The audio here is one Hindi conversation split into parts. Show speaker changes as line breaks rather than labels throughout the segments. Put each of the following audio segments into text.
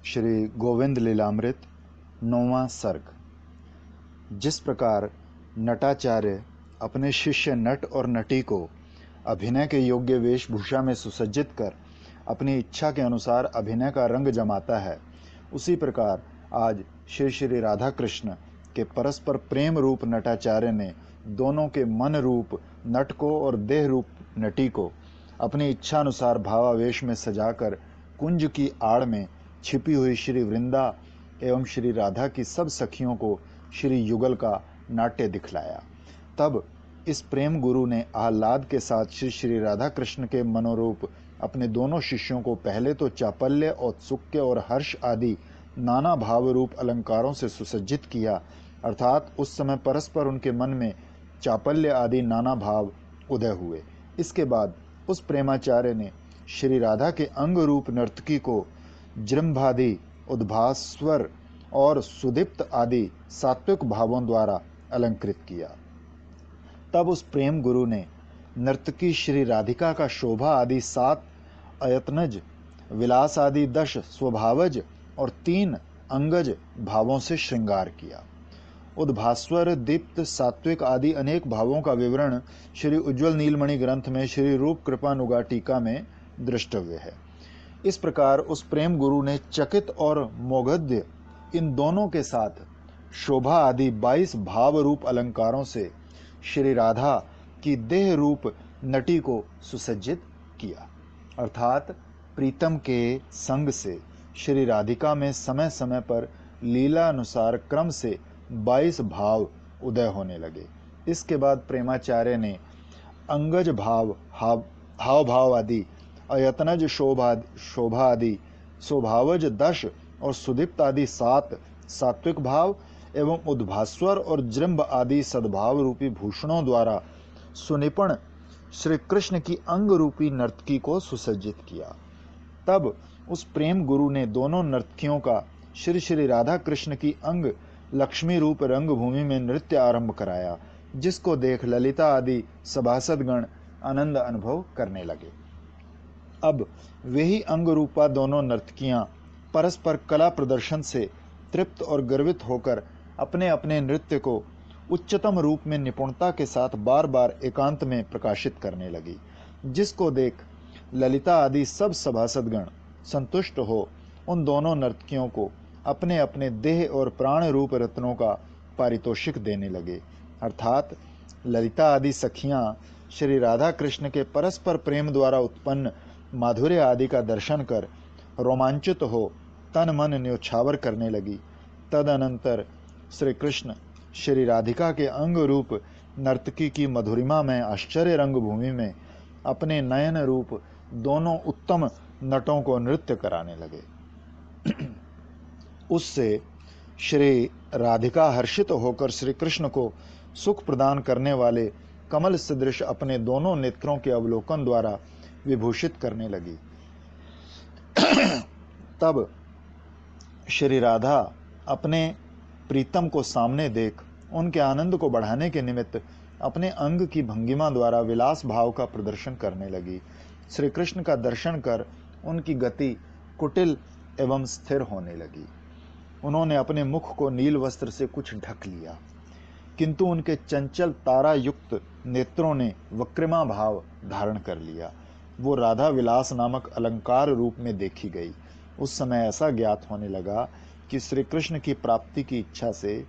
श्री गोविंद लीलामृत 9वां सर्ग। जिस प्रकार नटाचार्य अपने शिष्य नट और नटी को अभिनय के योग्य वेशभूषा में सुसज्जित कर अपनी इच्छा के अनुसार अभिनय का रंग जमाता है, उसी प्रकार आज श्री श्री राधा कृष्ण के परस्पर प्रेम रूप नटाचार्य ने दोनों के मन रूप नट को और देह रूप नटी को अपनी इच्छा अनुसार भावावेश में सजाकर कुंज की आड़ में छिपी हुई श्री वृंदा एवं श्री राधा की सब सखियों को श्री युगल का नाट्य दिखलाया। तब इस प्रेम गुरु ने आह्लाद के साथ श्री श्री राधा कृष्ण के मनोरूप अपने दोनों शिष्यों को पहले तो चापल्य, औत्सुक्य और हर्ष आदि नाना भाव रूप अलंकारों से सुसज्जित किया, अर्थात उस समय परस्पर उनके मन में चापल्य आदि नाना भाव उदय हुए। इसके बाद उस प्रेमाचार्य ने श्री राधा के अंग रूप नर्तकी को जृंभादि, उद्भास्वर और सुदीप्त आदि सात्विक भावों द्वारा अलंकृत किया। तब उस प्रेम गुरु ने नर्तकी श्री राधिका का शोभा आदि 7 अयत्नज, विलास आदि 10 स्वभावज और 3 अंगज भावों से श्रृंगार किया। उद्भास्वर, दीप्त, सात्विक आदि अनेक भावों का विवरण श्री उज्ज्वल नीलमणि ग्रंथ में श्री रूप कृपानुगा टीका में दृष्टव्य है। इस प्रकार उस प्रेम गुरु ने चकित और मोगध्य इन दोनों के साथ शोभा आदि 22 भाव रूप अलंकारों से श्री राधा की देह रूप नटी को सुसज्जित किया, अर्थात प्रीतम के संग से श्री राधिका में समय समय पर लीला अनुसार क्रम से 22 भाव उदय होने लगे। इसके बाद प्रेमाचार्य ने अंगज भाव, हाव भाव आदि, अयतनज शोभा आदि, स्वभावज 10 और सुदीप्त आदि 7 सात्विक भाव एवं उद्भास्वर और जृंभ आदि सद्भाव रूपी भूषणों द्वारा सुनिपुण श्री कृष्ण की अंग रूपी नर्तकी को सुसज्जित किया। तब उस प्रेम गुरु ने दोनों नर्तकियों का श्री श्री राधा कृष्ण की अंग लक्ष्मी रूप रंगभूमि में नृत्य आरंभ कराया, जिसको देख ललिता आदि सभासदगण आनंद अनुभव करने लगे। अब वे ही अंग रूपा दोनों नर्तकियां परस्पर कला प्रदर्शन से तृप्त और गर्वित होकर अपने अपने नृत्य को उच्चतम रूप में निपुणता के साथ बार बार एकांत में प्रकाशित करने लगी, जिसको देख ललिता आदि सब सभासदगण संतुष्ट हो उन दोनों नर्तकियों को अपने अपने देह और प्राण रूप रत्नों का पारितोषिक देने लगे, अर्थात ललिता आदि सखियां श्री राधा कृष्ण के परस्पर प्रेम द्वारा उत्पन्न माधुर्य आदि का दर्शन कर रोमांचित हो तन मन न्योछावर करने लगी। तदनंतर श्री कृष्ण श्री राधिका के अंग रूप नर्तकी की मधुरिमा में आश्चर्य रंगभूमि में अपने नयन रूप दोनों उत्तम नटों को नृत्य कराने लगे। उससे श्री राधिका हर्षित होकर श्री कृष्ण को सुख प्रदान करने वाले कमल सदृश अपने दोनों नेत्रों के अवलोकन द्वारा विभूषित करने लगी। तब श्री राधा अपने प्रीतम को सामने देख उनके आनंद को बढ़ाने के निमित्त अपने अंग की भंगिमा द्वारा विलास भाव का प्रदर्शन करने लगी। श्री कृष्ण का दर्शन कर उनकी गति कुटिल एवं स्थिर होने लगी। उन्होंने अपने मुख को नील वस्त्र से कुछ ढक लिया, किंतु उनके चंचल तारा युक्त नेत्रों ने वक्रिमा भाव धारण कर लिया। वो राधा विलास नामक अलंकार रूप में देखी गई। उस समय ऐसा ज्ञात होने लगा कि श्री कृष्ण की प्राप्ति की इच्छा से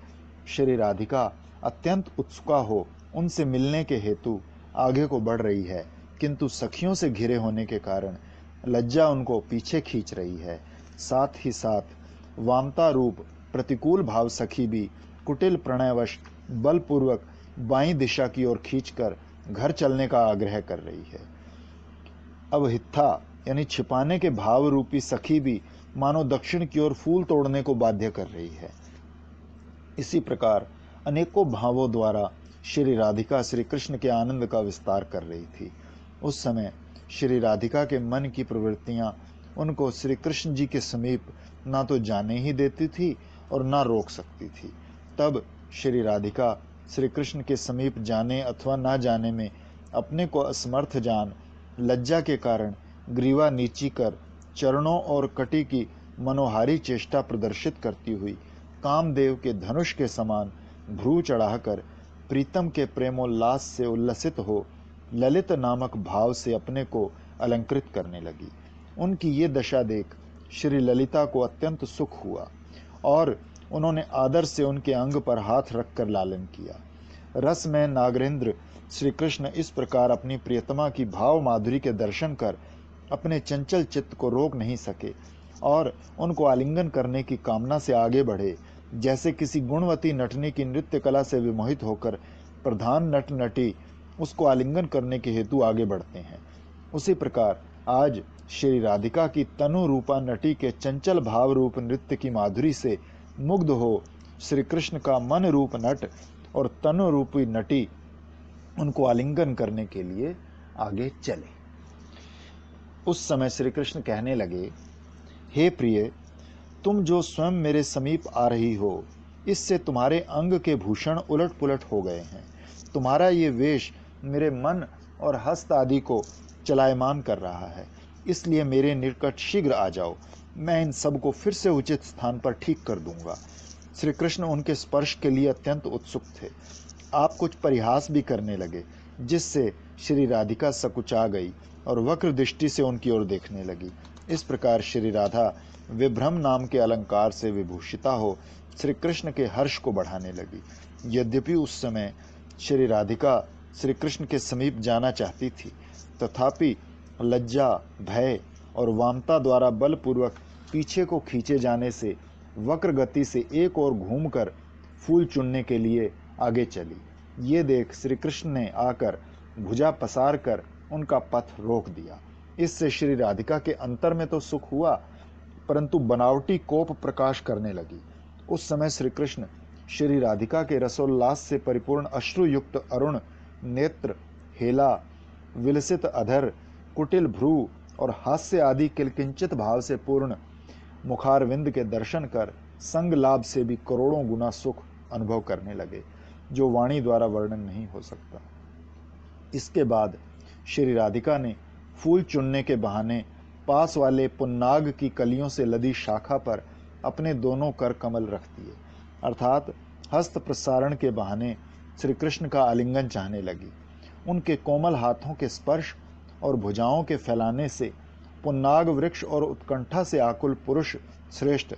श्री राधिका अत्यंत उत्सुका हो उनसे मिलने के हेतु आगे को बढ़ रही है, किंतु सखियों से घिरे होने के कारण लज्जा उनको पीछे खींच रही है। साथ ही साथ वामता रूप प्रतिकूल भाव सखी भी कुटिल प्रणयवश बलपूर्वक बाईं दिशा की ओर खींचकर घर चलने का आग्रह कर रही है। अब हित्था यानी छिपाने के भाव रूपी सखी भी मानो दक्षिण की ओर फूल तोड़ने को बाध्य कर रही है। इसी प्रकार अनेकों भावों द्वारा श्री राधिका श्री कृष्ण के आनंद का विस्तार कर रही थी। उस समय श्री राधिका के मन की प्रवृत्तियां उनको श्री कृष्ण जी के समीप ना तो जाने ही देती थी और ना रोक सकती थी। तब श्री राधिका श्री कृष्ण के समीप जाने अथवा ना जाने में अपने को असमर्थ जान लज्जा के कारण ग्रीवा नीची कर चरणों और कटी की मनोहारी चेष्टा प्रदर्शित करती हुई कामदेव के धनुष के समान भ्रू चढ़ाकर प्रीतम के प्रेमोल्लास से उल्लसित हो ललित नामक भाव से अपने को अलंकृत करने लगी। उनकी ये दशा देख श्री ललिता को अत्यंत सुख हुआ और उन्होंने आदर से उनके अंग पर हाथ रखकर लालन किया। रस में नागेंद्र श्री कृष्ण इस प्रकार अपनी प्रियतमा की भाव माधुरी के दर्शन कर अपने चंचल चित्त को रोक नहीं सके और उनको आलिंगन करने की कामना से आगे बढ़े, जैसे किसी गुणवती नटनी की नृत्य कला से विमोहित होकर प्रधान नट नटी उसको आलिंगन करने के हेतु आगे बढ़ते हैं। उसी प्रकार आज श्री राधिका की तनु रूपा नटी के चंचल भाव रूप नृत्य की माधुरी से मुग्ध हो श्री कृष्ण का मन रूप नट और तनु रूपी नटी उनको आलिंगन करने के लिए आगे चले। उस समय श्री कृष्ण कहने लगे, हे प्रिय, तुम जो स्वयं मेरे समीप आ रही हो, इससे तुम्हारे अंग के भूषण उलट पुलट हो गए हैं। तुम्हारा ये वेश मेरे मन और हस्त आदि को चलायमान कर रहा है, इसलिए मेरे निकट शीघ्र आ जाओ, मैं इन सब को फिर से उचित स्थान पर ठीक कर दूंगा। श्री कृष्ण उनके स्पर्श के लिए अत्यंत उत्सुक थे। आप कुछ परिहास भी करने लगे, जिससे श्री राधिका सकुचा गई और वक्र दृष्टि से उनकी ओर देखने लगी। इस प्रकार श्री राधा विभ्रम नाम के अलंकार से विभूषिता हो श्री कृष्ण के हर्ष को बढ़ाने लगी। यद्यपि उस समय श्री राधिका श्री कृष्ण के समीप जाना चाहती थी, तथापि लज्जा, भय और वामता द्वारा बलपूर्वक पीछे को खींचे जाने से वक्र गति से एक ओर घूमकर फूल चुनने के लिए आगे चली। ये देख श्री कृष्ण ने आकर भुजा पसार कर उनका पथ रोक दिया। इससे श्री राधिका के अंतर में तो सुख हुआ, परंतु बनावटी कोप प्रकाश करने लगी। उस समय श्री कृष्ण श्री राधिका के रसोल्लास से परिपूर्ण अश्रुयुक्त अरुण नेत्र, हेला, विलसित अधर, कुटिल भ्रू और हास्य आदि किलकिंचित भाव से पूर्ण मुखारविंद के दर्शन कर संग लाभ से भी करोड़ों गुना सुख अनुभव करने लगे, जो वाणी द्वारा वर्णन नहीं हो सकता। इसके बाद श्री राधिका ने फूल चुनने के बहाने पास वाले पुन्नाग की कलियों से लदी शाखा पर अपने दोनों कर कमल रख दिए, अर्थात हस्त प्रसारण के बहाने श्री कृष्ण का आलिंगन चाहने लगी। उनके कोमल हाथों के स्पर्श और भुजाओं के फैलाने से पुन्नाग वृक्ष और उत्कंठा से आकुल पुरुष श्रेष्ठ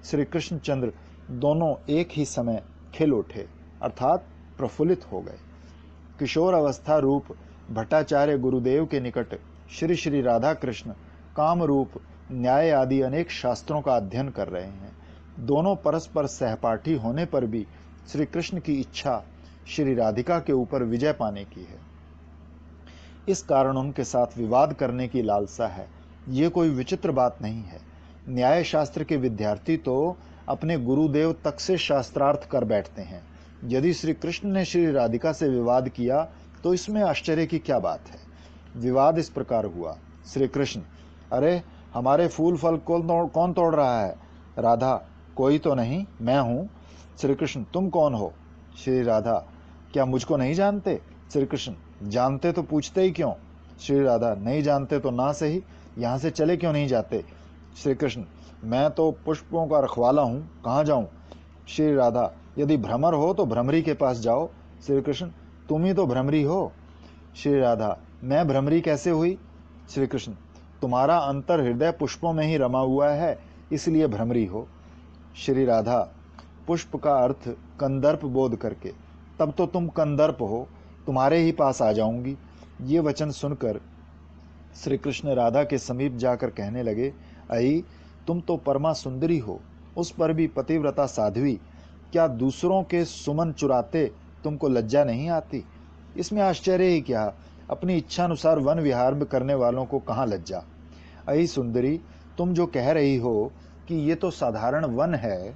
श्री कृष्णचंद्र दोनों एक ही समय खिल उठे, अर्थात प्रफुल्लित हो गए। किशोर अवस्था रूप भट्टाचार्य गुरुदेव के निकट श्री श्री राधा कृष्ण काम रूप न्याय आदि अनेक शास्त्रों का अध्ययन कर रहे हैं। दोनों परस्पर सहपाठी होने पर भी श्री कृष्ण की इच्छा श्री राधिका के ऊपर विजय पाने की है। इस कारण उनके साथ विवाद करने की लालसा है। ये कोई विचित्र बात नहीं है। न्याय शास्त्र के विद्यार्थी तो अपने गुरुदेव तक से शास्त्रार्थ कर बैठते हैं। यदि श्री कृष्ण ने श्री राधिका से विवाद किया तो इसमें आश्चर्य की क्या बात है। विवाद इस प्रकार हुआ। श्री कृष्ण, अरे हमारे फूल फल कौन तोड़ रहा है? राधा, कोई तो नहीं, मैं हूँ। श्री कृष्ण, तुम कौन हो? श्री राधा, क्या मुझको नहीं जानते? श्री कृष्ण, जानते तो पूछते ही क्यों? श्री राधा, नहीं जानते तो ना सही, यहाँ से चले क्यों नहीं जाते? श्री कृष्ण, मैं तो पुष्पों का रखवाला हूँ, कहाँ जाऊँ? श्री राधा, यदि भ्रमर हो तो भ्रमरी के पास जाओ। श्री कृष्ण, तुम ही तो भ्रमरी हो। श्री राधा, मैं भ्रमरी कैसे हुई? श्री कृष्ण, तुम्हारा अंतर हृदय पुष्पों में ही रमा हुआ है, इसलिए भ्रमरी हो। श्री राधा, पुष्प का अर्थ कंदर्प बोध करके, तब तो तुम कंदर्प हो, तुम्हारे ही पास आ जाऊंगी। ये वचन सुनकर श्री कृष्ण राधा के समीप जाकर कहने लगे, अई तुम तो परमा सुंदरी हो, उस पर भी पतिव्रता साध्वी, क्या दूसरों के सुमन चुराते तुमको लज्जा नहीं आती? इसमें आश्चर्य ही क्या, अपनी इच्छा अनुसार वन विहार करने वालों को कहाँ लज्जा। अई सुंदरी, तुम जो कह रही हो कि ये तो साधारण वन है,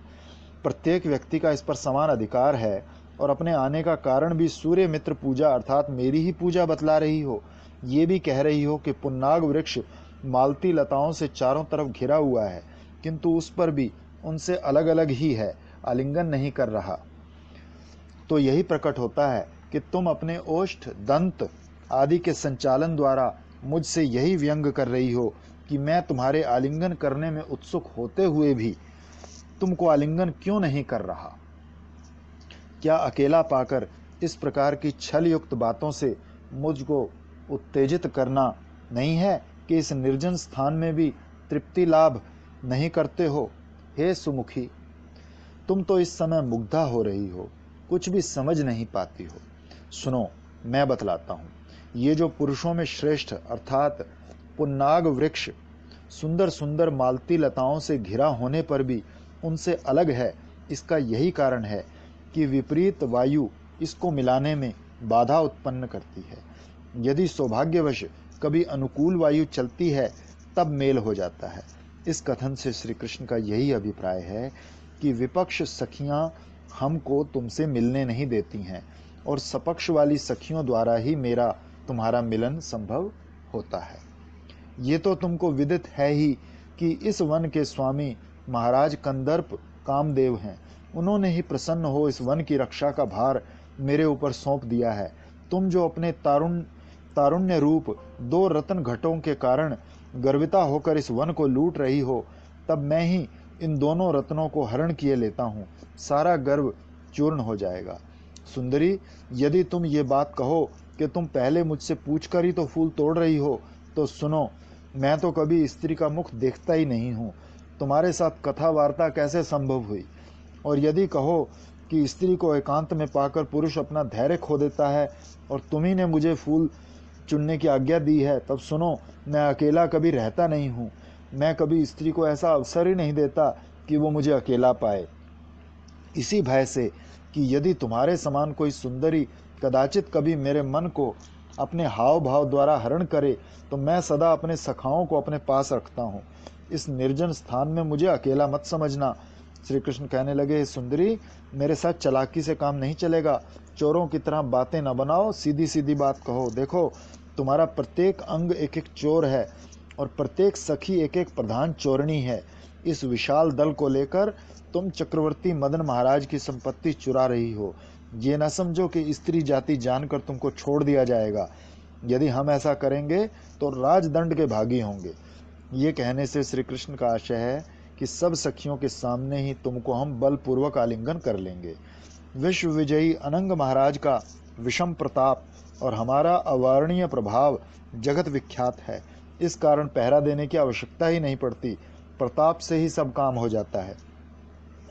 प्रत्येक व्यक्ति का इस पर समान अधिकार है, और अपने आने का कारण भी सूर्य मित्र पूजा अर्थात मेरी ही पूजा बतला रही हो। ये भी कह रही हो कि पुन्नाग वृक्ष मालती लताओं से चारों तरफ घिरा हुआ है, किंतु उस पर भी उनसे अलग अलग ही है, आलिंगन नहीं कर रहा। तो यही प्रकट होता है कि तुम अपने ओष्ठ, दंत आदि के संचालन द्वारा मुझसे यही व्यंग कर रही हो कि मैं तुम्हारे आलिंगन करने में उत्सुक होते हुए भी तुमको आलिंगन क्यों नहीं कर रहा? क्या अकेला पाकर इस प्रकार की छल युक्त बातों से मुझको उत्तेजित करना नहीं है कि इस निर्जन स्थान में भी तृप्ति लाभ नहीं करते हो? हे सुमुखी, तुम तो इस समय मुग्धा हो रही हो, कुछ भी समझ नहीं पाती हो। सुनो, मैं बतलाता हूँ। ये जो पुरुषों में श्रेष्ठ अर्थात पुन्नाग वृक्ष सुंदर सुंदर मालती लताओं से घिरा होने पर भी उनसे अलग है, इसका यही कारण है कि विपरीत वायु इसको मिलाने में बाधा उत्पन्न करती है। यदि सौभाग्यवश कभी अनुकूल वायु चलती है तब मेल हो जाता है। इस कथन से श्री कृष्ण का यही अभिप्राय है कि विपक्ष सखियां हमको तुमसे मिलने नहीं देती हैं और सपक्ष वाली सखियों द्वारा ही मेरा तुम्हारा मिलन संभव होता है। ये तो तुमको विदित है ही कि इस वन के स्वामी महाराज कंदर्प कामदेव हैं। उन्होंने ही प्रसन्न हो इस वन की रक्षा का भार मेरे ऊपर सौंप दिया है। तुम जो अपने तारुण्य रूप 2 रत्न घटों के कारण गर्विता होकर इस वन को लूट रही हो, तब मैं ही इन दोनों रत्नों को हरण किए लेता हूँ, सारा गर्व चूर्ण हो जाएगा। सुंदरी, यदि तुम ये बात कहो कि तुम पहले मुझसे पूछकर ही तो फूल तोड़ रही हो, तो सुनो, मैं तो कभी स्त्री का मुख देखता ही नहीं हूँ। तुम्हारे साथ कथा वार्ता कैसे संभव हुई? और यदि कहो कि स्त्री को एकांत में पाकर पुरुष अपना धैर्य खो देता है और तुम्ही ने मुझे फूल चुनने की आज्ञा दी है, तब सुनो, मैं अकेला कभी रहता नहीं हूँ। मैं कभी स्त्री को ऐसा अवसर ही नहीं देता कि वो मुझे अकेला पाए। इसी भय से कि यदि तुम्हारे समान कोई सुंदरी कदाचित कभी मेरे मन को अपने हाव भाव द्वारा हरण करे, तो मैं सदा अपने सखाओं को अपने पास रखता हूँ। इस निर्जन स्थान में मुझे अकेला मत समझना। श्री कृष्ण कहने लगे, सुंदरी, मेरे साथ चालाकी से काम नहीं चलेगा। चोरों की तरह बातें न बनाओ, सीधी सीधी बात कहो। देखो, तुम्हारा प्रत्येक अंग एक एक चोर है और प्रत्येक सखी एक एक प्रधान चोरनी है। इस विशाल दल को लेकर तुम चक्रवर्ती मदन महाराज की संपत्ति चुरा रही हो। ये न समझो कि स्त्री जाति जानकर तुमको छोड़ दिया जाएगा। यदि हम ऐसा करेंगे तो राजदंड के भागी होंगे। ये कहने से श्री कृष्ण का आशय है कि सब सखियों के सामने ही तुमको हम बलपूर्वक आलिंगन कर लेंगे। विश्व विजयी अनंग महाराज का विषम प्रताप और हमारा अवर्णीय प्रभाव जगत विख्यात है। इस कारण पहरा देने की आवश्यकता ही नहीं पड़ती, प्रताप से ही सब काम हो जाता है।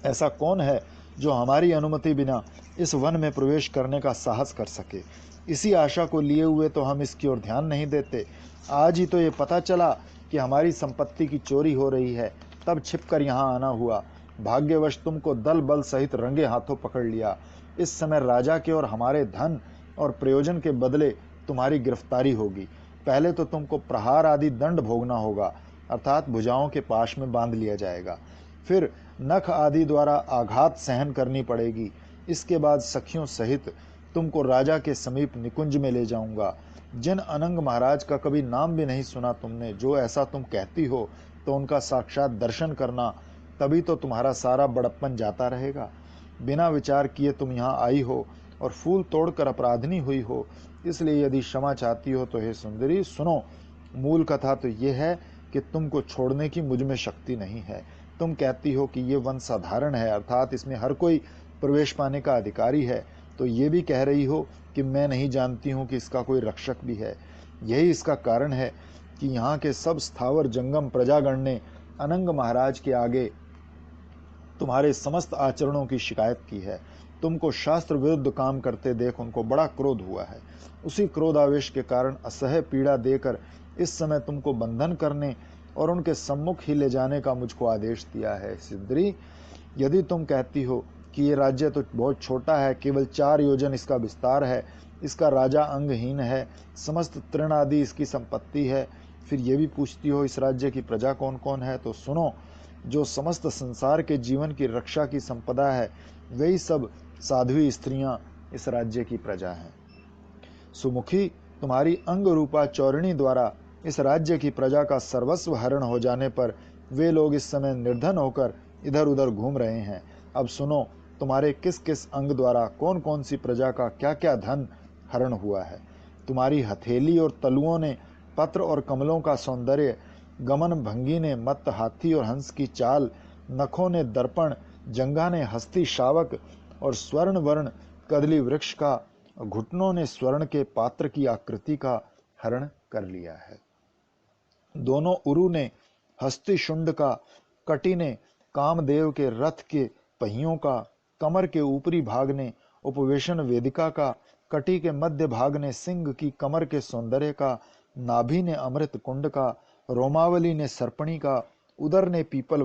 ऐसा कौन है जो हमारी अनुमति बिना इस वन में प्रवेश करने का साहस कर सके? इसी आशा को लिए हुए तो हम इसकी ओर ध्यान नहीं देते। आज ही तो ये पता चला कि हमारी संपत्ति की चोरी हो रही है, तब छिपकर यहाँ आना हुआ। भाग्यवश तुमको दल बल सहित रंगे हाथों पकड़ लिया। इस समय राजा के और हमारे धन और प्रयोजन के बदले तुम्हारी गिरफ्तारी होगी। पहले तो तुमको प्रहार आदि दंड भोगना होगा, अर्थात भुजाओं के पाश में बांध लिया जाएगा। फिर नख आदि द्वारा आघात सहन करनी पड़ेगी। इसके बाद सखियों सहित तुमको राजा के समीप निकुंज में ले जाऊंगा। जिन अनंग महाराज का कभी नाम भी नहीं सुना तुमने, जो ऐसा तुम कहती हो, तो उनका साक्षात दर्शन करना, तभी तो तुम्हारा सारा बड़प्पन जाता रहेगा। बिना विचार किए तुम यहाँ आई हो और फूल तोड़कर अपराधनी हुई हो, इसलिए यदि क्षमा चाहती हो तो हे सुंदरी सुनो। मूल कथा तो ये है कि तुमको छोड़ने की मुझ में शक्ति नहीं है। तुम कहती हो कि ये वन साधारण है, अर्थात इसमें हर कोई प्रवेश पाने का अधिकारी है, तो ये भी कह रही हो कि मैं नहीं जानती हूँ कि इसका कोई रक्षक भी है। यही इसका कारण है कि यहाँ के सब स्थावर जंगम प्रजागण ने अनंग महाराज के आगे तुम्हारे समस्त आचरणों की शिकायत की है। तुमको शास्त्र विरुद्ध काम करते देख उनको बड़ा क्रोध हुआ है। उसी क्रोधावेश के कारण असह्य पीड़ा देकर इस समय तुमको बंधन करने और उनके सम्मुख ही ले जाने का मुझको आदेश दिया है। सिद्धरी, यदि तुम कहती हो कि ये राज्य तो बहुत छोटा है, केवल 4 योजन इसका विस्तार है, इसका राजा अंगहीन है, समस्त तृण आदि इसकी संपत्ति है, फिर ये भी पूछती हो इस राज्य की प्रजा कौन कौन है, तो सुनो, जो समस्त संसार के जीवन की रक्षा की संपदा है, वही सब साध्वी स्त्रियां इस राज्य की प्रजा हैं। सुमुखी, तुम्हारी अंग रूपा चौरणी द्वारा इस राज्य की प्रजा का सर्वस्व हरण हो जाने पर वे लोग इस समय निर्धन होकर इधर उधर घूम रहे हैं। अब सुनो, तुम्हारे किस किस अंग द्वारा कौन कौन सी प्रजा का क्या क्या धन हरण हुआ है। तुम्हारी हथेली और तलुओं ने पत्र और कमलों का सौंदर्य गमन भंगी ने मत हाथी और हंस की चाल, नखों ने दर्पण, जंघा ने हस्ती शावक और स्वर्ण वर्ण कदली वृक्ष का, घुटनों ने स्वर्ण के पात्र की आकृति का हरण कर लिया है। दोनों उरु ने हस्ती शुंड का, कटी ने कामदेव के रथ के पहियों का, कमर के ऊपरी भाग ने उपवेशन वेदिका का, कटी के मध्य भाग ने सिंह की कमर के सौंदर्य का, नाभि ने अमृत कुंड का, रोमावली ने सर्पणी का, उदर ने पीपल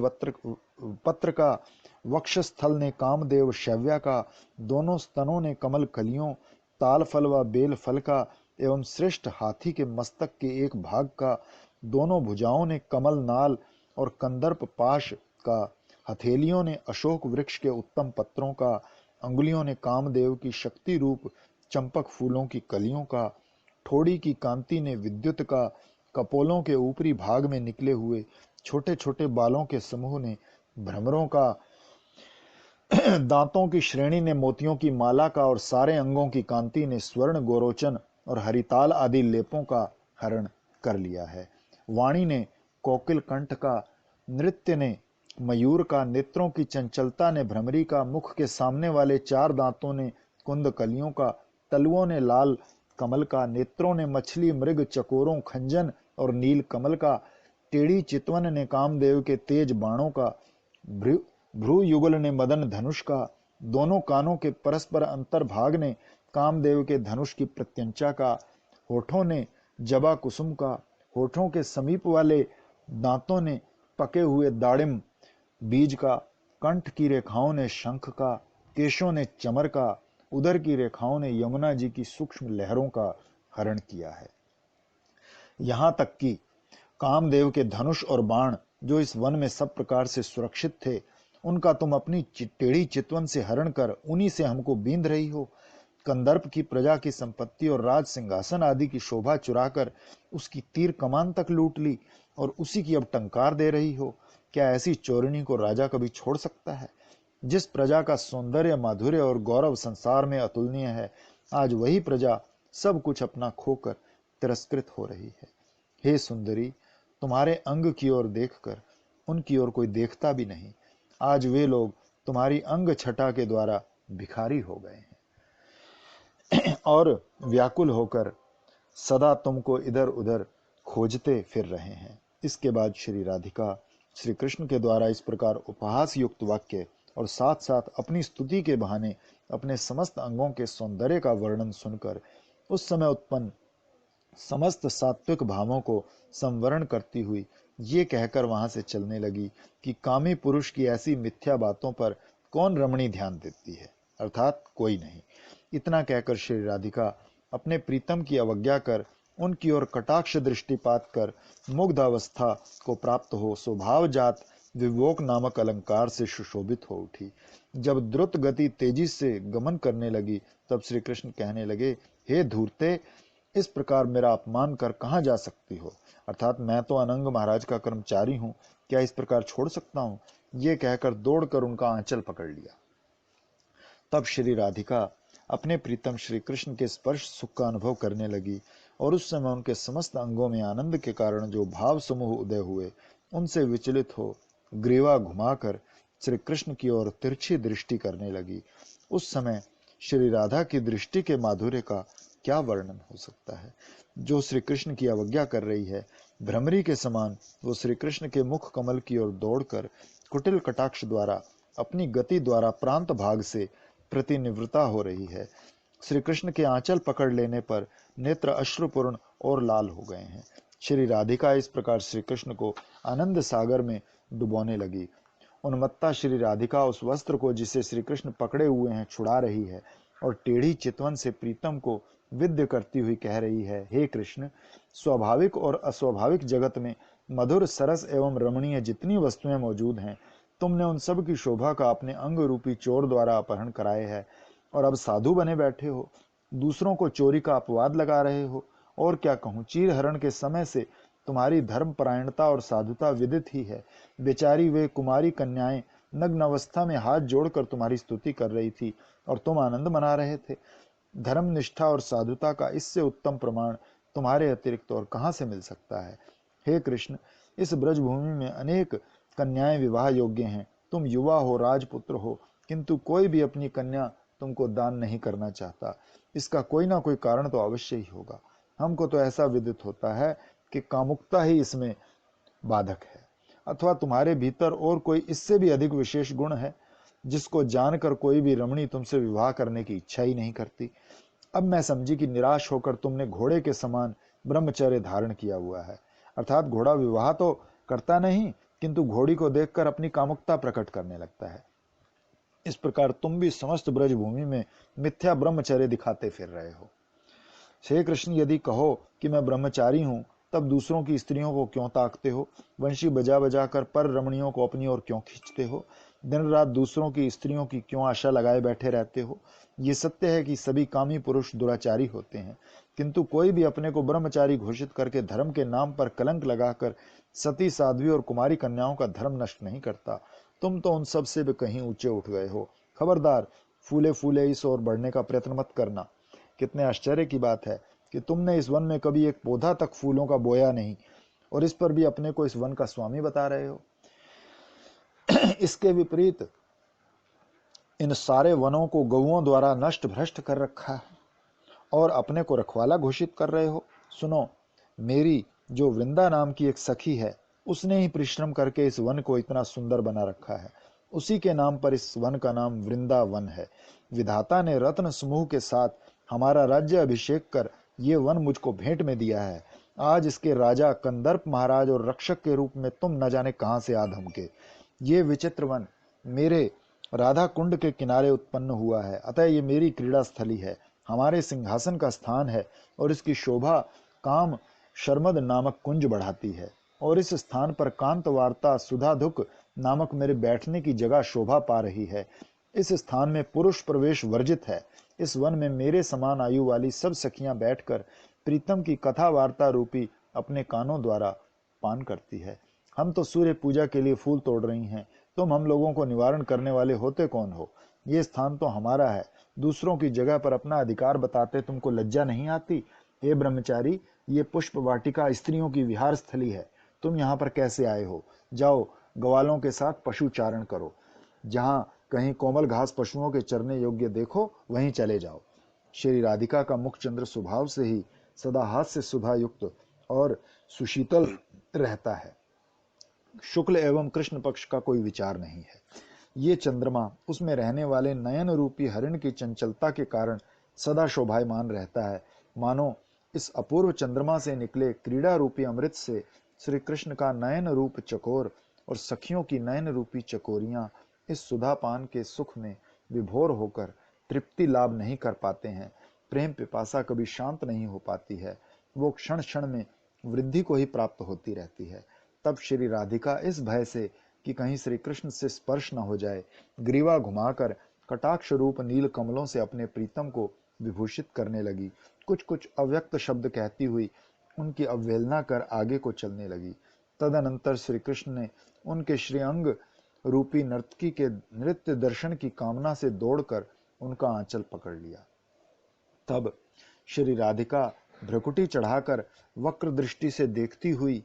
पत्र का, वक्षस्थल ने कामदेव शव्या का, दोनों स्तनों ने कमल कलियों, ताल फल व बेल फल का एवं श्रेष्ठ हाथी के मस्तक के एक भाग का, दोनों भुजाओं ने कमल नाल और कंदर्प पाश का, हथेलियों ने अशोक वृक्ष के उत्तम पत्रों का, अंगुलियों ने कामदेव की शक्ति रूप चंपक फूलों की कलियों का, ठोड़ी की कांति ने विद्युत का, कपोलों के ऊपरी भाग में निकले हुए छोटे छोटे बालों के समूह ने भ्रमरों का, दांतों की श्रेणी ने मोतियों की माला का और सारे अंगों की कांति ने स्वर्ण गोरोचन और हरिताल आदि लेपों का हरण कर लिया है। वाणी ने कोकिल कंठ का, नृत्य ने मयूर का, नेत्रों की चंचलता ने भ्रमरी का, मुख के सामने वाले चार दांतों ने कुंद कलियों का, तलुओं ने लाल कमल का, नेत्रों ने मछली मृग चकोरों खंजन और नील कमल का, टेढ़ी चितवन ने कामदेव के तेज बाणों का, भ्रू युगल ने मदन धनुष का, दोनों कानों के परस्पर अंतर भाग ने कामदेव के धनुष की प्रत्यंचा का, होठों ने जबा कुसुम का, होठों के समीप वाले दांतों ने पके हुए दाड़िम बीज का, कंठ की रेखाओं ने शंख का, केशों ने चमर का, उदर की रेखाओं ने यमुना जी की सूक्ष्म लहरों का हरण किया है। यहां तक कि कामदेव के धनुष और बाण जो इस वन में सब प्रकार से सुरक्षित थे, उनका तुम अपनी टेढ़ी चितवन से हरण कर उन्हीं से हमको बींध रही हो। कंदर्प की प्रजा की संपत्ति और राज सिंहासन आदि की शोभा चुराकर उसकी तीर कमान तक लूट ली और उसी की अब टंकार दे रही हो। क्या ऐसी चोरनी को राजा कभी छोड़ सकता है? जिस प्रजा का सौंदर्य, माधुर्य और गौरव संसार में अतुलनीय है, आज वही प्रजा सब कुछ अपना खोकर तिरस्कृत हो रही है। हे सुंदरी, तुम्हारे अंग की ओर देखकर उनकी ओर कोई देखता भी नहीं। आज वे लोग तुम्हारी अंग छटा के द्वारा भिखारी हो गए हैं और व्याकुल होकर सदा तुमको इधर उधर खोजते फिर रहे हैं। इसके बाद श्री राधिका श्री कृष्ण के द्वारा इस प्रकार उपहास युक्त वाक्य और साथ साथ अपनी स्तुति के बहाने अपने समस्त अंगों के सौंदर्य का वर्णन सुनकर उस समय उत्पन्न समस्त सात्विक भावों को संवरण करती हुई ये कहकर वहां से चलने लगी कि कामी पुरुष की ऐसी मिथ्या बातों पर कौन रमणी ध्यान देती है, अर्थात कोई नहीं। इतना कहकर श्री राधिका अपने प्रीतम की अवज्ञा कर उनकी ओर कटाक्ष दृष्टिपात कर मुग्ध अवस्था को प्राप्त हो स्वभाव जात विवोक नामक अलंकार से सुशोभित हो उठी। जब द्रुत गति तेजी से गमन करने लगी तब श्री कृष्ण कहने लगे, हे धूर्ते, इस प्रकार मेरा अपमान कर कहां जा सकती हो? अर्थात मैं तो अनंग महाराज का कर्मचारी हूं, क्या इस प्रकार छोड़ सकता हूं? ये कहकर दौड़कर उनका आंचल पकड़ लिया। तब श्री राधिका अपने प्रीतम श्री कृष्ण के स्पर्श सुख का अनुभव करने लगी और उस समय उनके समस्त अंगों में आनंद के कारण जो भाव समूह उदय हुए उनसे विचलित हो ग्रीवा घुमाकर श्री कृष्ण की ओर तिरछी दृष्टि करने लगी। उस समय श्री राधा की दृष्टि के माधुर्य का क्या वर्णन हो सकता है। जो श्री कृष्ण की अवज्ञा कर रही है, भ्रमरी के समान वो श्री कृष्ण के मुख कमल की ओर दौड़कर कुटिल कटाक्ष द्वारा अपनी गति द्वारा प्रांत भाग से प्रतिनिवृत्ता हो रही है। श्री कृष्ण के आंचल पकड़ लेने पर नेत्र अश्रुपूर्ण और लाल हो गए हैं। श्री राधिका इस प्रकार श्री कृष्ण को आनंद सागर में डुबोने लगी। उन्मत्ता श्री राधिका उस वस्त्र को जिसे श्री कृष्ण पकड़े हुए हैं छुड़ा रही है और टेढ़ी चितवन से प्रीतम को विद्य करती हुई कह रही है, हे कृष्ण, स्वाभाविक और अस्वाभाविक जगत में मधुर सरस एवं रमणीय जितनी वस्तुएं मौजूद हैं, तुमने उन सब की शोभा का अपने अंग रूपी चोर द्वारा अपहरण कराए है और अब साधु बने बैठे हो, दूसरों को चोरी का अपवाद लगा रहे हो। और क्या कहूं, चीर हरण के समय से तुम्हारी धर्म परायणता और साधुता विदित ही है। बेचारी वे कुमारी कन्याएं नग्न अवस्था में हाथ जोड़कर तुम्हारी स्तुति कर रही थी और तुम आनंद मना रहे थे। धर्म निष्ठा और साधुता का इससे उत्तम प्रमाण तुम्हारे अतिरिक्त और कहां से मिल सकता है? हे कृष्ण, इस ब्रजभूमि में अनेक कन्याएं विवाह योग्य हैं। तुम युवा हो, राजपुत्र हो, किंतु कोई भी अपनी कन्या तुमको दान नहीं करना चाहता। इसका कोई ना कोई कारण तो अवश्य ही होगा। हमको तो ऐसा विदित होता है कि कामुकता ही इसमें बाधक है, अथवा तुम्हारे भीतर और कोई इससे भी अधिक विशेष गुण है, जिसको जानकर कोई भी रमणी तुमसे विवाह करने की इच्छा ही नहीं करती। अब मैं समझी कि निराश होकर तुमने घोड़े के समान ब्रह्मचर्य धारण किया हुआ है। अर्थात घोड़ा विवाह तो करता नहीं, किंतु घोड़ी को देखकर अपनी कामुकता प्रकट करने लगता है। इस प्रकार तुम भी समस्त ब्रजभूमि में मिथ्या ब्रह्मचर्य दिखाते फिर रहे हो। श्री कृष्ण, यदि कहो कि मैं ब्रह्मचारी हूं, तब दूसरों की स्त्रियों को क्यों ताकते हो? वंशी बजा बजा कर पर रमणियों को अपनी ओर क्यों खींचते हो? दिन रात दूसरों की स्त्रियों की क्यों आशा लगाए बैठे रहते हो? ये सत्य है कि सभी कामी पुरुष दुराचारी होते हैं, किंतु कोई भी अपने को ब्रह्मचारी घोषित करके धर्म के नाम पर कलंक लगाकर सती, साध्वी और कुमारी कन्याओं का धर्म नष्ट नहीं करता। तुम तो उन सब से भी कहीं ऊंचे उठ गए हो। खबरदार, फूले फूले इस ओर बढ़ने का प्रयत्न मत करना। कितने आश्चर्य की बात है कि तुमने इस वन में कभी एक पौधा तक फूलों का बोया नहीं, और इस पर भी अपने को इस वन का स्वामी बता रहे हो। इसके विपरीत इन सारे वनों को गौओं द्वारा नष्ट भ्रष्ट कर रखा है और अपने को रखवाला घोषित कर रहे हो। सुनो, मेरी जो वृंदा नाम की एक सखी है, उसने ही परिश्रम करके इस वन को इतना सुंदर बना रखा है। उसी के नाम पर इस वन का नाम वृंदावन है। विधाता ने रत्न समूह के साथ हमारा राज्य अभिषेक कर ये वन मुझको भेंट में दिया है। आज इसके राजा कंदर्प महाराज और रक्षक के रूप में तुम न जाने कहां से आ धमके। ये विचित्र वन मेरे राधा कुंड के किनारे उत्पन्न हुआ है, अतः ये मेरी क्रीड़ा स्थली है, हमारे सिंहासन का स्थान है, और इसकी शोभा काम शर्मद नामक कुंज बढ़ाती है। और इस स्थान पर कांत वार्ता सुधाधुक नामक मेरे बैठने की जगह शोभा पा रही है। इस स्थान में पुरुष प्रवेश वर्जित है। इस वन में मेरे समान आयु वाली सब सखियां बैठकर प्रीतम की कथा वार्ता रूपी अपने कानों द्वारा पान करती है। हम तो सूर्य पूजा के लिए फूल तोड़ रही हैं, तुम हम लोगों को निवारण करने वाले होते कौन हो? ये स्थान तो हमारा है, दूसरों की जगह पर अपना अधिकार बताते तुमको लज्जा नहीं आती? हे ब्रह्मचारी, ये पुष्प वाटिका स्त्रियों की विहार स्थली है, तुम यहाँ पर कैसे आए हो? जाओ, ग्वालों के साथ पशु चारण करो। जहाँ कहीं कोमल घास पशुओं के चरने योग्य देखो, वहीं चले जाओ। श्री राधिका का मुख चंद्र स्वभाव से ही सदा हास्य सुधा युक्त और सुशीतल रहता है। शुक्ल एवं कृष्ण पक्ष का कोई विचार नहीं है। ये चंद्रमा उसमें रहने वाले नयन रूपी हरिण की चंचलता के कारण सदा शोभायमान रहता है। मानो इस अपूर्व चंद्रमा से निकले क्रीड़ा रूपी अमृत से श्री कृष्ण का नयन रूप चकोर और सखियों की नयन रूपी चकोरियां इस सुधापान के सुख में विभोर होकर तृप्ति लाभ नहीं कर पाते हैं। प्रेम पिपासा कभी शांत नहीं हो पाती है, वो क्षण क्षण में वृद्धि को ही प्राप्त होती रहती है। तब श्री राधिका इस भय से कि कहीं श्री कृष्ण से स्पर्श न हो जाए, ग्रीवा घुमाकर कटाक्ष रूप नील कमलों से अपने प्रीतम को विभूषित करने लगी। कुछ कुछ अव्यक्त शब्द कहती हुई उनकी अवहेलना कर आगे को चलने लगी। तदनंतर श्री कृष्ण ने उनके श्रीअंग रूपी नर्तकी के नृत्य दर्शन की कामना से दौड़कर उनका आंचल पकड़ लिया। तब श्री राधिका भ्रकुटी चढ़ाकर वक्र दृष्टि से देखती हुई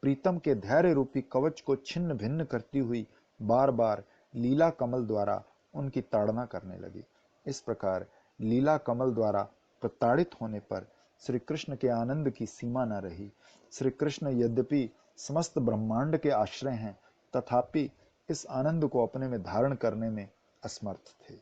प्रीतम के धैर्य रूपी कवच को छिन्न भिन्न करती हुई बार बार लीला कमल द्वारा उनकी ताड़ना करने लगी। इस प्रकार लीला कमल द्वारा प्रताड़ित होने पर श्री कृष्ण के आनंद की सीमा न रही। श्री कृष्ण यद्यपि समस्त ब्रह्मांड के आश्रय हैं, तथापि इस आनंद को अपने में धारण करने में असमर्थ थे।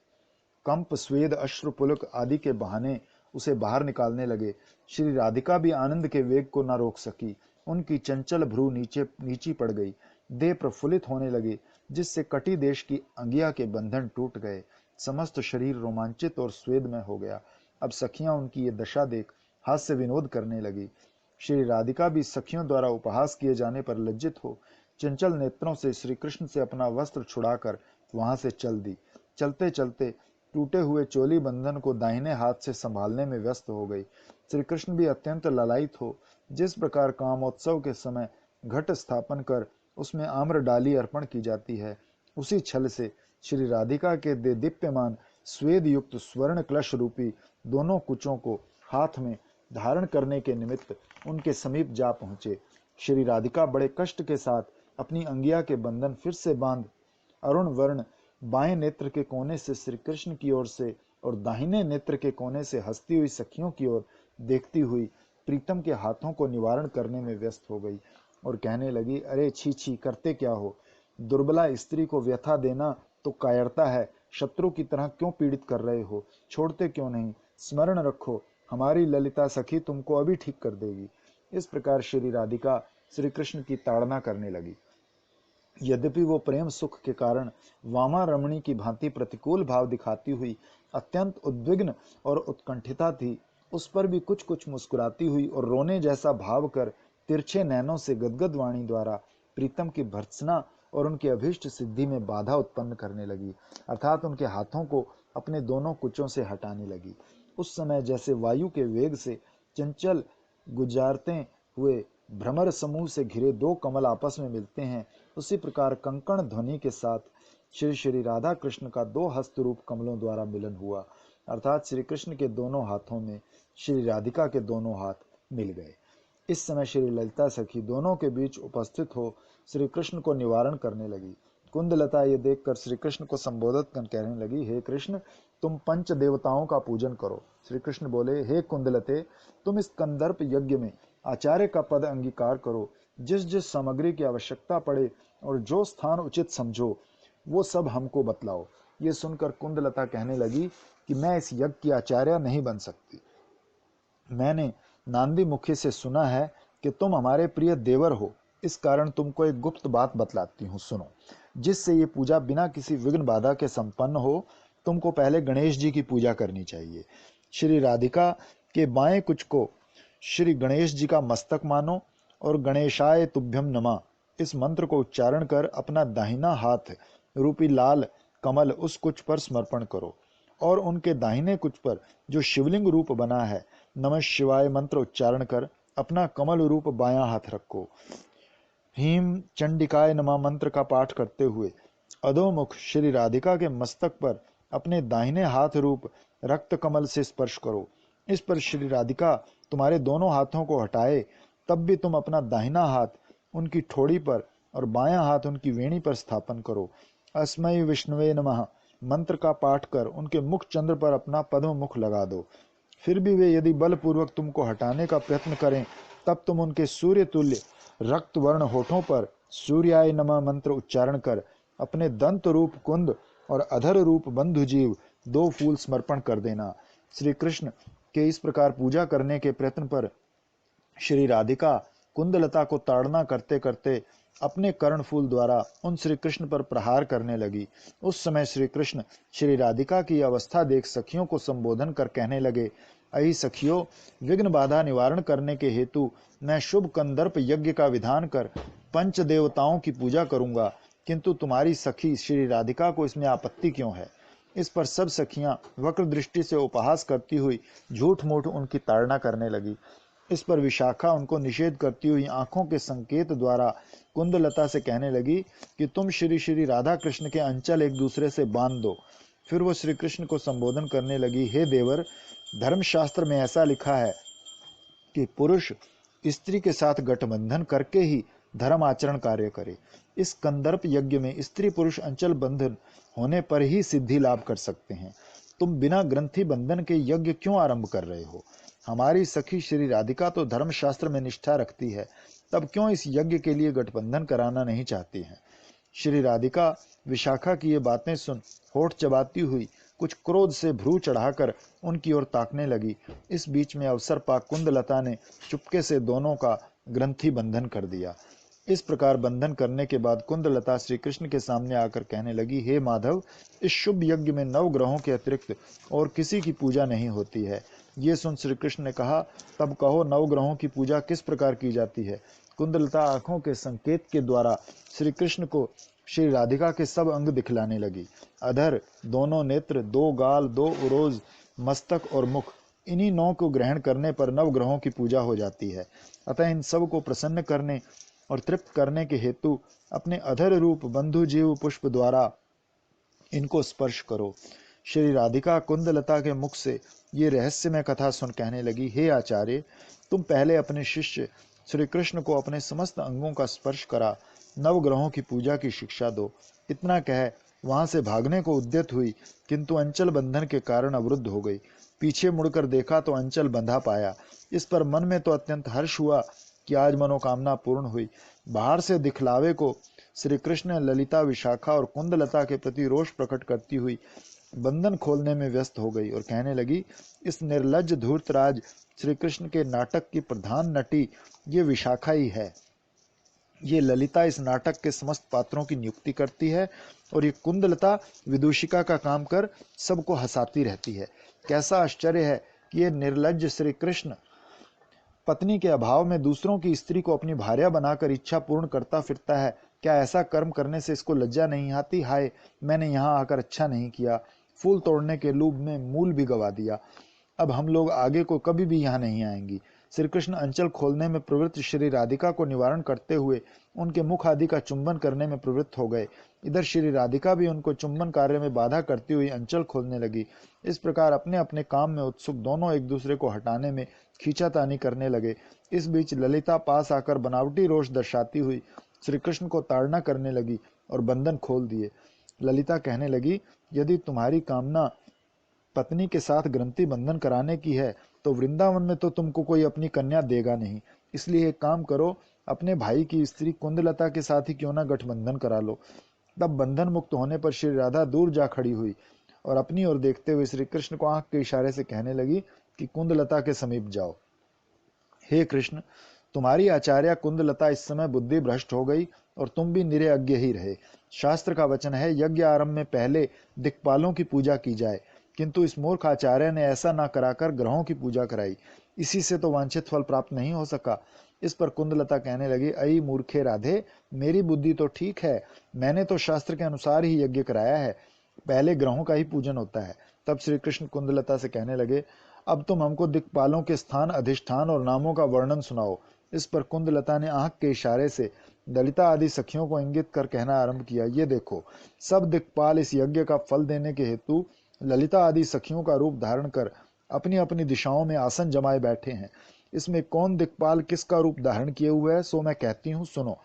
कंप, स्वेद, अश्रु, पुलक आदि के बहाने उसे बाहर निकालने लगे। श्री राधिका भी आनंद के वेग को न रोक सकी। उनकी चंचल भ्रू नीची पड़ गई, देह प्रफुल्लित होने लगे, जिससे कटी देश की अंगिया के बंधन टूट गए। समस्त शरीर रोमांचित और स्वेदमय हो गया। अब सखियां उनकी ये दशा देख हास्य विनोद करने लगी। श्री राधिका भी सखियों द्वारा उपहास किए जाने पर लज्जित हो चंचल नेत्रों से श्री कृष्ण से अपना वस्त्र छुड़ाकर वहां से चल दी। चलते चलते टूटे हुए चोली बंधन को दाहिने हाथ से संभालने में व्यस्त हो गई। श्री कृष्ण भी अत्यंत ललायित हो जिस प्रकार कामोत्सव के समय घट स्थापन कर उसमें आम्र डाली अर्पण की जाती है, उसी छल से श्री राधिका के दीप्यमान स्वेद युक्त स्वर्ण क्लश रूपी दोनों कुचों को हाथ में धारण करने के निमित्त उनके समीप जा पहुंचे। श्री राधिका बड़े कष्ट के साथ अपनी अंगिया के बंधन फिर से बांध अरुण वर्ण बाएं नेत्र के कोने से श्री कृष्ण की ओर से और दाहिने नेत्र के कोने से हंसती हुई सखियों की ओर देखती हुई प्रीतम के हाथों को निवारण करने में व्यस्त हो गई और कहने लगी, अरे छी छी, करते क्या हो? दुर्बला स्त्री को व्यथा देना तो कायरता है। शत्रु की तरह क्यों पीड़ित कर रहे हो? छोड़ते क्यों नहीं? स्मरण रखो, हमारी ललिता सखी तुमको अभी ठीक कर देगी। इस प्रकार श्री राधिका श्री कृष्ण की ताड़ना करने लगी। यद्यपि वो प्रेम सुख के कारण वामा रमणी की भांति प्रतिकूल भाव दिखाती हुई अत्यंत उद्विग्न और उत्कंठिता थी, उस पर भी कुछ कुछ मुस्कुराती हुई और रोने जैसा भाव कर तिरछे नैनों से गदगद वाणी द्वारा प्रीतम की भर्त्सना और उनके अभीष्ट सिद्धि में बाधा उत्पन्न करने लगी, अर्थात उनके हाथों को अपने दोनों कुचों से हटाने लगी। उस समय जैसे वायु के वेग से चंचल गुजारते हुए भ्रमर समूह से घिरे दो कमल आपस में मिलते हैं, उसी प्रकार कंकण ध्वनि के साथ श्री श्री राधा कृष्ण का दो हस्त रूप कमलों द्वारा मिलन हुआ, अर्थात श्री कृष्ण के दोनों हाथों में श्री राधिका के दोनों हाथ मिल गए। इस समय श्री ललिता सखी दोनों के बीच उपस्थित हो श्री कृष्ण को निवारण करने लगी। कुंदलता ये देखकर श्री कृष्ण को संबोधित कर कहने लगी, हे कृष्ण, तुम पंच देवताओं का पूजन करो। श्री कृष्ण बोले, हे कुंदलते, तुम इस कंदर्प यज्ञ में आचार्य का पद अंगीकार करो। जिस जिस सामग्री की आवश्यकता पड़े और जो स्थान उचित समझो वो सब हमको बतलाओ। ये सुनकर कुंदलता कहने लगी कि मैं इस यज्ञ की आचार्य नहीं बन सकती। मैंने नांदी मुखी से सुना है कि तुम हमारे प्रिय देवर हो, इस कारण तुमको एक गुप्त बात बतलाती हूँ, सुनो। जिससे ये पूजा बिना किसी विघ्न बाधा के संपन्न हो, तुमको पहले गणेश जी की पूजा करनी चाहिए। श्री राधिका के बाएं कुच को श्री गणेश जी का मस्तक मानो और गणेशाय तुभ्यम नमः इस मंत्र को उच्चारण कर अपना दाहिना हाथ रूपी लाल कमल उस कुच पर समर्पण करो और उनके दाहिने कुच पर जो शिवलिंग रूप बना है नमः शिवाय मंत्र उच्चारण कर अपना कमल रूप बायां हाथ रखो। भीम चंडिकाय नमः मंत्र का पाठ करते हुए अधोमुख श्री राधिका के मस्तक पर अपने दाहिने हाथ रूप रक्त कमल से स्पर्श करो। इस पर श्री राधिका तुम्हारे दोनों हाथों को हटाए, तब भी तुम अपना दाहिना हाथ उनकी ठोड़ी पर और बायां हाथ उनकी वेणी पर स्थापन करो। अस्मै विष्णुवे नमः मंत्र का पाठ कर उनके मुख चंद्र पर अपना पद्म मुख लगा दो। फिर भी वे यदि बलपूर्वक तुमको हटाने का प्रयत्न करें, तब तुम उनके सूर्य तुल्य रक्त वर्ण होठों पर सूर्याय नमः मंत्र उच्चारण कर अपने दंत रूप कुंद और अधर रूप बंधुजीव दो फूल समर्पण कर देना। श्री कृष्ण के इस प्रकार पूजा करने के प्रयत्न पर श्री राधिका कुंदलता को ताड़ना करते करते अपने कर्णफूल द्वारा उन श्री कृष्ण पर प्रहार करने लगी। उस समय श्री कृष्ण श्री राधिका की अवस्था देख सखियों को संबोधन कर कहने लगे, अहि सखियों, विघ्न बाधा निवारण करने के हेतु मैं शुभ कंदर्प यज्ञ का विधान कर पंच देवताओं की पूजा करूंगा, किंतु तुम्हारी सखी श्री राधिका को इसमें आपत्ति क्यों है? इस पर सब सखियां वक्र दृष्टि से उपहास करती हुई झूठ मूठ उनकी ताड़ना करने लगी। इस पर विशाखा उनको निषेध करती हुई आंखों के संकेत द्वारा कुंदलता से कहने लगी कि तुम श्री श्री राधा कृष्ण के अंचल एक दूसरे से बांध दो। फिर वो श्री कृष्ण को संबोधन करने लगी, हे देवर, धर्मशास्त्र में ऐसा लिखा है कि पुरुष स्त्री के साथ गठबंधन करके ही धर्म आचरण कार्य करे। इस कंदर्प यज्ञ में स्त्री पुरुष अंचल बंधन होने पर ही सिद्धि लाभ कर सकते हैं। तुम बिना ग्रंथि बंधन के यज्ञ क्यों आरंभ कर रहे हो? हमारी सखी श्री राधिका तो धर्मशास्त्र में निष्ठा रखती है, तब क्यों इस यज्ञ के लिए गठबंधन कराना नहीं चाहती है? श्री राधिका विशाखा की ये बातें सुन होठ चबाती हुई कुछ क्रोध से भ्रू चढ़ाकर उनकी ओर ताकने लगी। इस बीच में अवसर पा कुंदलता ने चुपके से दोनों का ग्रंथि बंधन कर दिया। इस प्रकार बंधन करने के बाद कुंदलता श्री कृष्ण के सामने आकर कहने लगी, हे माधव, इस शुभ यज्ञ में 9 ग्रहों के अतिरिक्त और किसी की पूजा नहीं होती है। ये सुन श्री कृष्ण ने कहा, तब कहो 9 ग्रहों की पूजा किस प्रकार की जाती है? कुंदलता आंखों के संकेत के द्वारा श्री कृष्ण को श्री राधिका के सब अंग दिखलाने लगी। अधर, दोनों नेत्र, 2 गाल, 2 उरोज, मस्तक और मुख, इन्हीं 9 को ग्रहण करने पर 9 ग्रहों की पूजा हो जाती है। अतः इन सब को प्रसन्न करने और तृप्त करने के हेतु अपने अधर रूप बंधु जीव पुष्प द्वारा इनको स्पर्श करो। श्री राधिका कुंदलता के मुख से ये रहस्यमय कथा सुन कहने लगी, हे आचार्य, तुम पहले अपने शिष्य श्री कृष्ण को अपने समस्त अंगों का स्पर्श करा, नवग्रहों की पूजा की शिक्षा दो। इतना कह वहां से भागने को उद्यत हुई, किंतु अंचल बंधन के कारण अवरुद्ध हो गई। पीछे मुड़कर देखा तो अंचल बंधा पाया। इस पर मन में तो अत्यंत हर्ष हुआ कि आज मनोकामना पूर्ण हुई। बाहर से दिखलावे को श्री कृष्ण ललिता, विशाखा और कुंदलता के प्रति रोष प्रकट करती हुई बंधन खोलने में व्यस्त हो गई और कहने लगी, इस निर्लज्ज धूर्तराज श्री कृष्ण के नाटक की प्रधान नटी ये विशाखा ही है। ये ललिता इस नाटक के समस्त पात्रों की नियुक्ति करती है और ये कुंदलता विदूषिका का काम कर सबको हंसाती रहती है। कैसा आश्चर्य है कि ये निर्लज्ज श्री कृष्ण पत्नी के अभाव में दूसरों की स्त्री को अपनी भार्या बनाकर इच्छा पूर्ण करता फिरता है। क्या ऐसा कर्म करने से इसको लज्जा नहीं आती? हाय, मैंने यहाँ आकर अच्छा नहीं किया। फूल तोड़ने के लोभ में मूल भी गवा दिया। अब हम लोग आगे को कभी भी यहाँ नहीं आएंगी। श्री कृष्ण अंचल खोलने में प्रवृत्त श्री राधिका को निवारण करते हुए उनके मुख आदि का चुंबन करने में प्रवृत्त हो गए। इधर श्री राधिका भी उनको चुंबन कार्य में बाधा करती हुई अंचल खोलने लगी। इस प्रकार अपने अपने काम में उत्सुक दोनों एक दूसरे को हटाने में खींचातानी करने लगे। इस बीच ललिता पास आकर बनावटी रोष दर्शाती हुई श्री कृष्ण को ताड़ना करने लगी और बंधन खोल दिए। ललिता कहने लगी, यदि तुम्हारी कामना पत्नी के साथ ग्रंथि बंधन कराने की है तो वृंदावन में तो तुमको कोई अपनी कन्या देगा नहीं। इसलिए एक काम करो, अपने भाई की स्त्री कुंदलता के साथ ही क्यों ना गठबंधन करा लो। तब बंधन मुक्त होने पर श्री राधा दूर जा खड़ी हुई और अपनी ओर देखते हुए श्री कृष्ण को आंख के इशारे से कहने लगी कि कुंदलता के समीप जाओ। हे कृष्ण, तुम्हारी आचार्य कुंदलता इस समय बुद्धि भ्रष्ट हो गई और तुम भी निरे अज्ञ ही रहे। शास्त्र का वचन है, यज्ञ आरंभ में पहले दिक्पालों की पूजा की जाए, किंतु इस मूर्ख आचार्य ने ऐसा ना कराकर ग्रहों की पूजा कराई। इसी से तो वांछित फल प्राप्त नहीं हो सका। इस पर कुंदलता कहने लगी, अई मूर्खे राधे, मेरी बुद्धि तो ठीक है। मैंने तो शास्त्र के अनुसार ही यज्ञ कराया है। पहले ग्रहों का ही पूजन होता है। तब श्री कृष्ण कुंदलता से कहने लगे, अब तुम हमको दिक्पालों के स्थान, अधिष्ठान और नामों का वर्णन सुनाओ। इस पर कुंदलता ने आंख के इशारे से ललिता आदि सखियों को इंगित कर कहना आरंभ किया, ये देखो, सब दिक्पाल इस यज्ञ का फल देने के हेतु ललिता आदि सखियों का रूप धारण कर अपनी अपनी दिशाओं में आसन जमाए बैठे हैं। इसमें कौन दिक्पाल किसका रूप धारण किए हुए है सो मैं कहती हूँ, सुनो।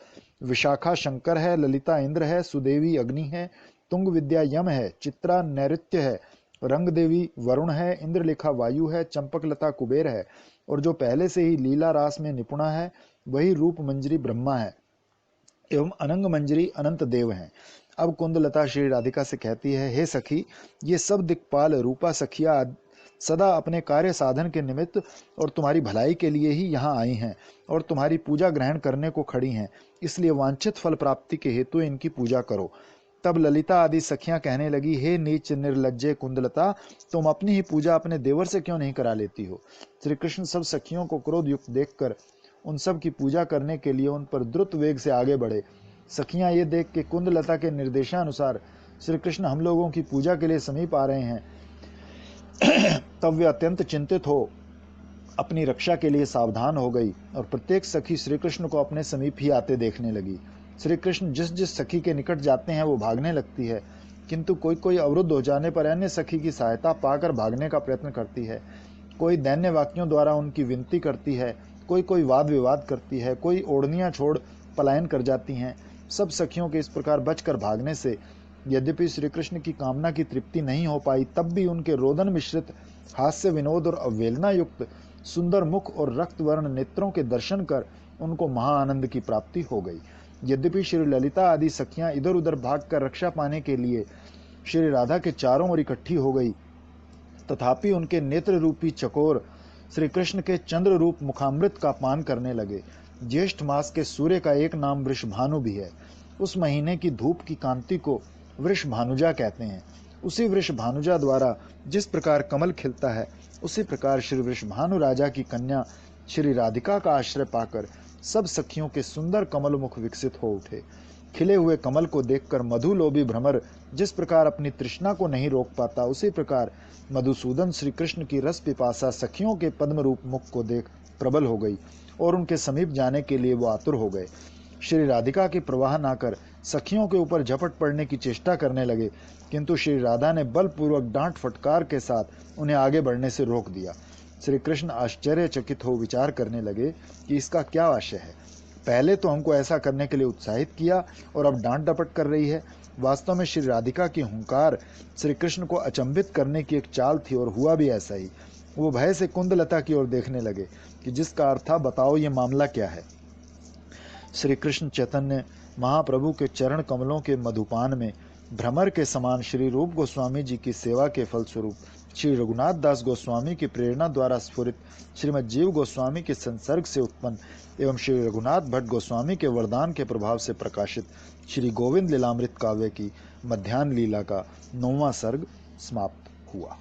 विशाखा शंकर है, ललिता इंद्र है, सुदेवी अग्नि है, तुंग विद्या यम है, चित्रा नैऋत्य है, रंग देवी वरुण है, इंद्रलेखा वायु है, चंपकलता कुबेर है, और जो पहले से ही लीला रास में निपुणा है वही रूप मंजरी ब्रह्मा है, एवं अनंग मंजरी अनंत देव हैं। अब कुंदलता श्री राधिका से कहती है, हे सखी, ये सब दिक्पाल रूपा सखिया सदा अपने कार्य साधन के निमित्त और तुम्हारी भलाई के लिए ही यहाँ आई हैं और तुम्हारी पूजा ग्रहण करने को खड़ी हैं। इसलिए वांछित फल प्राप्ति के हेतु इनकी पूजा करो। तब ललिता आदि सखियां कहने लगी, हे नीच निर्लज्जे कुंदलता, तुम अपनी ही पूजा अपने देवर से क्यों नहीं करा लेती हो। श्री कृष्ण सब सखियों को क्रोध युक्त देखकर उन सब की पूजा करने के लिए उन पर द्रुत वेग से आगे बढ़े। सखियां ये देख के कुंदलता के निर्देशानुसार श्री कृष्ण हम लोगों की पूजा के लिए समीप आ रहे हैं तब वे अत्यंत चिंतित हो अपनी रक्षा के लिए सावधान हो गई और प्रत्येक सखी श्री कृष्ण को अपने समीप ही आते देखने लगी। श्री कृष्ण जिस जिस सखी के निकट जाते हैं वो भागने लगती है, किंतु कोई कोई अवरुद्ध हो जाने पर अन्य सखी की सहायता पाकर भागने का प्रयत्न करती है। कोई दैन्य वाक्यों द्वारा उनकी विनती करती है, कोई कोई वाद विवाद करती है, कोई ओढ़नियां छोड़ पलायन कर जाती हैं। सब सखियों के इस प्रकार बचकर भागने से यद्यपि श्री कृष्ण की कामना की तृप्ति नहीं हो पाई, तब भी उनके रोदन मिश्रित हास्य विनोद और अवहेलना युक्त सुंदर मुख और रक्त वर्ण नेत्रों के दर्शन कर उनको महाआनंद की प्राप्ति हो गई। यद्यपि श्री ललिता आदि सखियां इधर उधर भागकर रक्षा पाने के लिए श्री राधा के चारों ओर इकट्ठी हो गई, तथापि उनके नेत्र रूपी चकोर श्री कृष्ण के चंद्र रूप मुखामृत का पान करने लगे। ज्येष्ठ मास के सूर्य का एक नाम वृषभानु भी है। उस महीने की धूप की कांति को वृषभानुजा कहते हैं। उसी वृषभानुजा द्वारा जिस प्रकार कमल खिलता है, उसी प्रकार श्री वृषभानु राजा की कन्या श्री राधिका का आश्रय पाकर सब सखियों के सुंदर कमल मुख विकसित हो उठे। खिले हुए कमल को देखकर मधुलोभी भ्रमर जिस प्रकार अपनी तृष्णा को नहीं रोक पाता, उसी प्रकार मधुसूदन श्री कृष्ण की रस पिपासा सखियों के पद्म रूप मुख को देख प्रबल हो गई और उनके समीप जाने के लिए वो आतुर हो गए। श्री राधिका की प्रवाह ना कर सखियों के ऊपर झपट पड़ने की चेष्टा करने लगे, किंतु श्री राधा ने बलपूर्वक डांट फटकार के साथ उन्हें आगे बढ़ने से रोक दिया। श्री कृष्ण आश्चर्यचकित हो विचार करने लगे कि इसका क्या आशय है। पहले तो हमको ऐसा करने के लिए उत्साहित किया और अब डांट डपट कर रही है। वास्तव में श्री राधिका की हुंकार श्री कृष्ण को अचंभित करने की एक चाल थी, और हुआ भी ऐसा ही। वो भय से कुंदलता की ओर देखने लगे कि जिसका अर्थ था, बताओ ये मामला क्या है। श्री कृष्ण चैतन्य महाप्रभु के चरण कमलों के मधुपान में भ्रमर के समान श्री रूप गोस्वामी जी की सेवा के फलस्वरूप श्री रघुनाथ दास गोस्वामी की प्रेरणा द्वारा स्फुरित श्रीमद जीव गोस्वामी के संसर्ग से उत्पन्न एवं श्री रघुनाथ भट्ट गोस्वामी के वरदान के प्रभाव से प्रकाशित श्री गोविंद लीलामृत काव्य की मध्यान्ह लीला का 9वां सर्ग समाप्त हुआ।